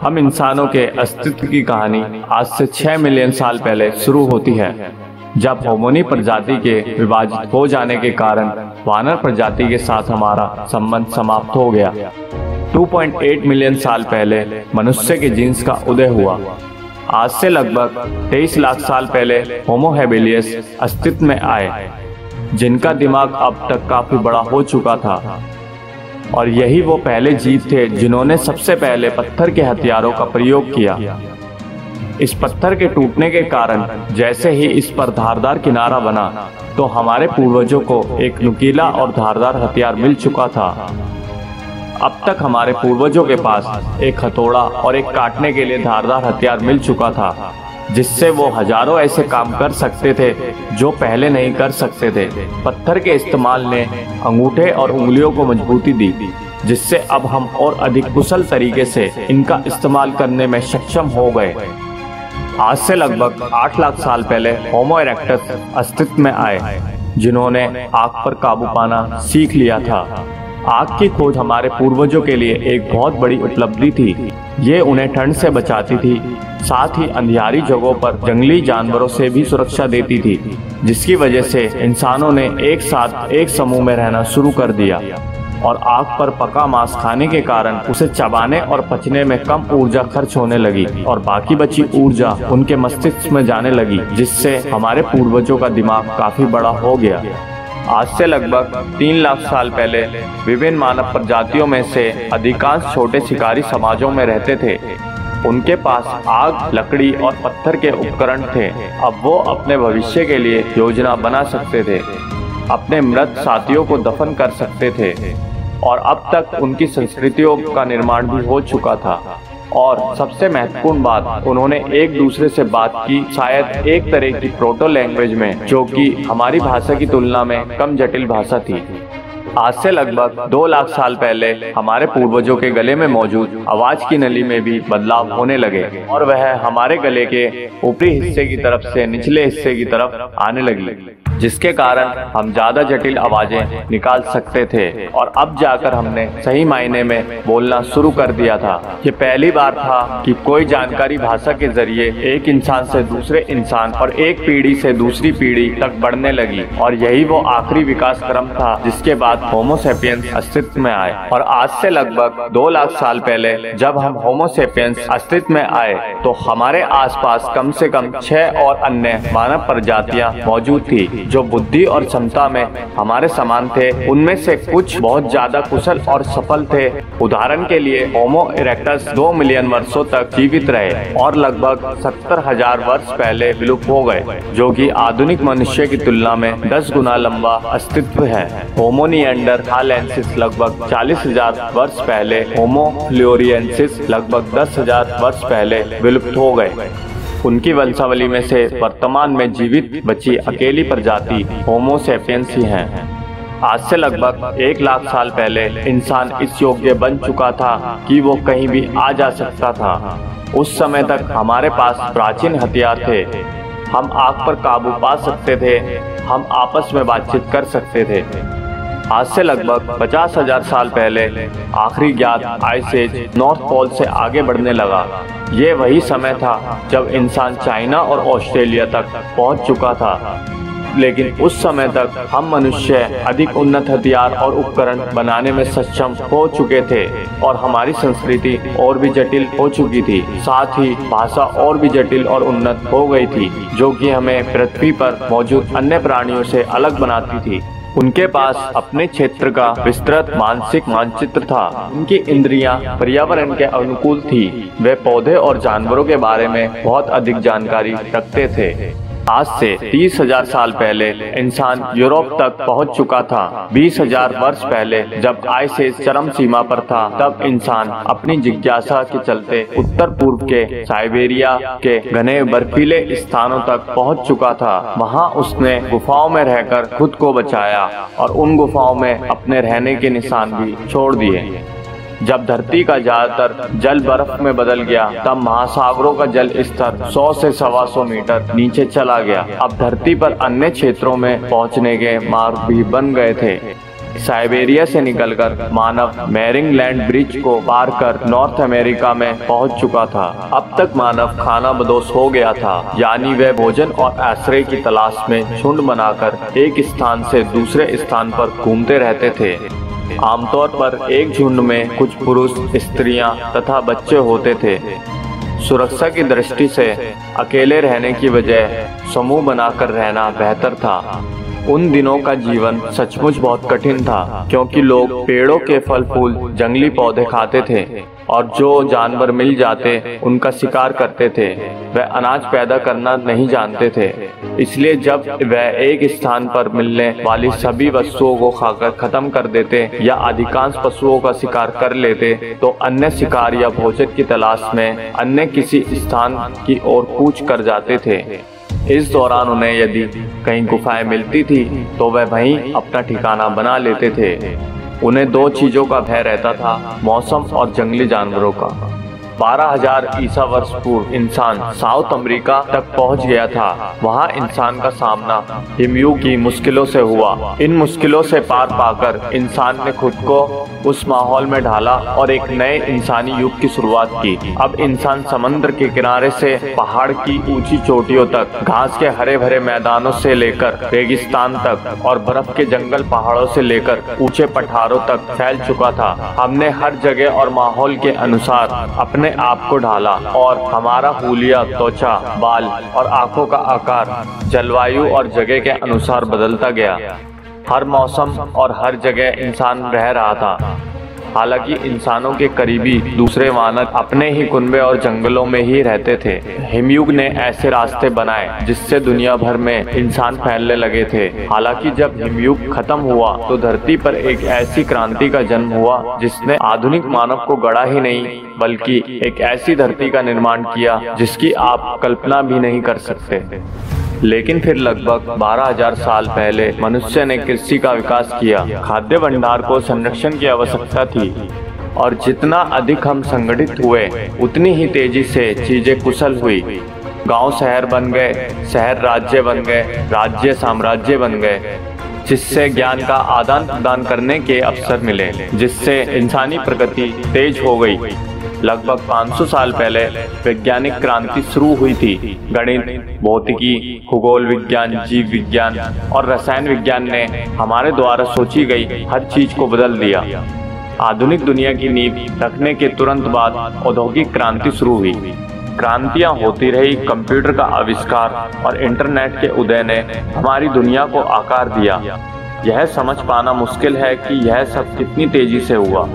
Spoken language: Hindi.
हम इंसानों के अस्तित्व की कहानी आज से 6 मिलियन साल पहले शुरू होती है, जब होमोनी प्रजाति के विभाजित हो जाने के कारण वानर प्रजाति के साथ हमारा संबंध समाप्त हो गया। 2.8 मिलियन साल पहले मनुष्य के जीन्स का उदय हुआ। आज से लगभग 23 लाख साल पहले होमो हेबिलियस अस्तित्व में आए, जिनका दिमाग अब तक काफी बड़ा हो चुका था, और यही वो पहले जीव थे जिन्होंने सबसे पहले पत्थर के हथियारों का प्रयोग किया। इस पत्थर के टूटने के कारण जैसे ही इस पर धारदार किनारा बना, तो हमारे पूर्वजों को एक नुकीला और धारदार हथियार मिल चुका था। अब तक हमारे पूर्वजों के पास एक हथौड़ा और एक काटने के लिए धारदार हथियार मिल चुका था, जिससे वो हजारों ऐसे काम कर सकते थे जो पहले नहीं कर सकते थे। पत्थर के इस्तेमाल ने अंगूठे और उंगलियों को मजबूती दी, जिससे अब हम और अधिक कुशल तरीके से इनका इस्तेमाल करने में सक्षम हो गए। आज से लगभग 8 लाख साल पहले होमो इरेक्टस अस्तित्व में आए, जिन्होंने आग पर काबू पाना सीख लिया था। आग की खोज हमारे पूर्वजों के लिए एक बहुत बड़ी उपलब्धि थी। ये उन्हें ठंड से बचाती थी, साथ ही अंधियारी जगहों पर जंगली जानवरों से भी सुरक्षा देती थी, जिसकी वजह से इंसानों ने एक साथ एक समूह में रहना शुरू कर दिया। और आग पर पका मांस खाने के कारण उसे चबाने और पचने में कम ऊर्जा खर्च होने लगी, और बाकी बची ऊर्जा उनके मस्तिष्क में जाने लगी, जिससे हमारे पूर्वजों का दिमाग काफी बड़ा हो गया। आज से लगभग 3 लाख साल पहले विभिन्न मानव प्रजातियों में से अधिकांश छोटे शिकारी समाजों में रहते थे। उनके पास आग, लकड़ी और पत्थर के उपकरण थे। अब वो अपने भविष्य के लिए योजना बना सकते थे, अपने मृत साथियों को दफन कर सकते थे, और अब तक उनकी संस्कृतियों का निर्माण भी हो चुका था। और सबसे महत्वपूर्ण बात, उन्होंने एक दूसरे से बात की, शायद एक तरह की प्रोटो लैंग्वेज में, जो कि हमारी भाषा की तुलना में कम जटिल भाषा थी। आज से लगभग 2 लाख साल पहले हमारे पूर्वजों के गले में मौजूद आवाज की नली में भी बदलाव होने लगे, और वह हमारे गले के ऊपरी हिस्से की तरफ से निचले हिस्से की तरफ आने लगी, जिसके कारण हम ज्यादा जटिल आवाजें निकाल सकते थे। और अब जाकर हमने सही मायने में बोलना शुरू कर दिया था। ये पहली बार था कि कोई जानकारी भाषा के जरिए एक इंसान से दूसरे इंसान और एक पीढ़ी से दूसरी पीढ़ी तक बढ़ने लगी, और यही वो आखिरी विकास क्रम था जिसके बाद होमो सेपियंस अस्तित्व में आए। और आज से लगभग 2 लाख साल पहले जब हम होमो सेपियंस अस्तित्व में आए, तो हमारे आसपास कम से कम 6 और अन्य मानव प्रजातियां मौजूद थी जो बुद्धि और क्षमता में हमारे समान थे। उनमें से कुछ बहुत ज्यादा कुशल और सफल थे। उदाहरण के लिए होमो इरेक्टस 2 मिलियन वर्षों तक जीवित रहे और लगभग 70,000 वर्ष पहले विलुप्त हो गए, जो कि आधुनिक मनुष्य की तुलना में 10 गुना लंबा अस्तित्व है। होमो निएंडरथालेंसिस लगभग 40,000 वर्ष पहले, होमो फ्लोरिएंसिस लगभग 10,000 वर्ष पहले विलुप्त हो गए। उनकी वंशावली में से वर्तमान में जीवित बची अकेली प्रजाति होमो सेपियंस ही हैं। आज से लगभग 1 लाख साल पहले इंसान इस योग्य बन चुका था कि वो कहीं भी आ जा सकता था। उस समय तक हमारे पास प्राचीन हथियार थे। हम आग पर काबू पा सकते थे, हम आपस में बातचीत कर सकते थे। आज से लगभग 50,000 साल पहले आखिरी ज्ञात आइस एज नॉर्थ पोल से आगे बढ़ने लगा। ये वही समय था जब इंसान चाइना और ऑस्ट्रेलिया तक पहुंच चुका था, लेकिन उस समय तक हम मनुष्य अधिक उन्नत हथियार और उपकरण बनाने में सक्षम हो चुके थे, और हमारी संस्कृति और भी जटिल हो चुकी थी। साथ ही भाषा और भी जटिल और उन्नत हो गई थी, जो कि हमें पृथ्वी पर मौजूद अन्य प्राणियों से अलग बनाती थी। उनके पास अपने क्षेत्र का विस्तृत मानसिक मानचित्र था। उनकी इंद्रियां पर्यावरण के अनुकूल थी। वे पौधे और जानवरों के बारे में बहुत अधिक जानकारी रखते थे। आज से 30,000 साल पहले इंसान यूरोप तक पहुंच चुका था। 20,000 वर्ष पहले जब आइस एज चरम सीमा पर था, तब इंसान अपनी जिज्ञासा के चलते उत्तर पूर्व के साइबेरिया के घने बर्फीले स्थानों तक पहुंच चुका था। वहां उसने गुफाओं में रहकर खुद को बचाया और उन गुफाओं में अपने रहने के निशान भी छोड़ दिए। जब धरती का ज्यादातर जल बर्फ में बदल गया, तब महासागरों का जल स्तर 100 से 125 मीटर नीचे चला गया। अब धरती पर अन्य क्षेत्रों में पहुंचने के मार्ग भी बन गए थे। साइबेरिया से निकलकर मानव मेरिंग लैंड ब्रिज को पार कर नॉर्थ अमेरिका में पहुंच चुका था। अब तक मानव खानाबदोश हो गया था, यानी वह भोजन और आश्रय की तलाश में झुंड बनाकर एक स्थान से दूसरे स्थान पर घूमते रहते थे। आमतौर पर एक झुंड में कुछ पुरुष, स्त्रियां तथा बच्चे होते थे। सुरक्षा की दृष्टि से अकेले रहने की बजाय समूह बनाकर रहना बेहतर था। उन दिनों का जीवन सचमुच बहुत कठिन था, क्योंकि लोग पेड़ों के फल फूल, जंगली पौधे खाते थे और जो जानवर मिल जाते उनका शिकार करते थे। वह अनाज पैदा करना नहीं जानते थे, इसलिए जब वह एक स्थान पर मिलने वाली सभी वस्तुओं को खाकर खत्म कर देते या अधिकांश पशुओं का शिकार कर लेते, तो अन्य शिकार या भोजन की तलाश में अन्य किसी स्थान की ओर कूच कर जाते थे। इस दौरान उन्हें यदि कहीं गुफाएं मिलती थी तो वह वहीं अपना ठिकाना बना लेते थे। उन्हें दो चीजों का भय रहता था, मौसम और जंगली जानवरों का। 12,000 ईसा वर्ष पूर्व इंसान साउथ अमेरिका तक पहुंच गया था। वहां इंसान का सामना हिमयुग की मुश्किलों से हुआ। इन मुश्किलों से पार पाकर इंसान ने खुद को उस माहौल में ढाला और एक नए इंसानी युग की शुरुआत की। अब इंसान समुद्र के किनारे से पहाड़ की ऊंची चोटियों तक, घास के हरे भरे मैदानों से लेकर रेगिस्तान तक और बर्फ के जंगल पहाड़ों से लेकर ऊंचे पठारों तक फैल चुका था। हमने हर जगह और माहौल के अनुसार अपने आप को ढाला और हमारा हुलिया, त्वचा, बाल और आंखों का आकार जलवायु और जगह के अनुसार बदलता गया। हर मौसम और हर जगह इंसान रह रहा था। हालांकि इंसानों के करीबी दूसरे वानर अपने ही कुनबे और जंगलों में ही रहते थे। हिमयुग ने ऐसे रास्ते बनाए जिससे दुनिया भर में इंसान फैलने लगे थे। हालांकि जब हिमयुग खत्म हुआ तो धरती पर एक ऐसी क्रांति का जन्म हुआ जिसने आधुनिक मानव को गढ़ा ही नहीं बल्कि एक ऐसी धरती का निर्माण किया जिसकी आप कल्पना भी नहीं कर सकते। लेकिन फिर लगभग 12,000 साल पहले मनुष्य ने कृषि का विकास किया। खाद्य भंडार को संरक्षण की आवश्यकता थी और जितना अधिक हम संगठित हुए उतनी ही तेजी से चीजें कुशल हुई। गांव शहर बन गए, शहर राज्य बन गए, राज्य साम्राज्य बन गए, जिससे ज्ञान का आदान प्रदान करने के अवसर मिले, जिससे इंसानी प्रगति तेज हो गई। लगभग 500 साल पहले वैज्ञानिक क्रांति शुरू हुई थी। गणित, भौतिकी, खगोल विज्ञान, जीव विज्ञान और रसायन विज्ञान ने हमारे द्वारा सोची गई हर चीज को बदल दिया। आधुनिक दुनिया की नींव रखने के तुरंत बाद औद्योगिक क्रांति शुरू हुई। क्रांतियां होती रही। कंप्यूटर का आविष्कार और इंटरनेट के उदय ने हमारी दुनिया को आकार दिया। यह समझ पाना मुश्किल है कि यह सब कितनी तेजी से हुआ।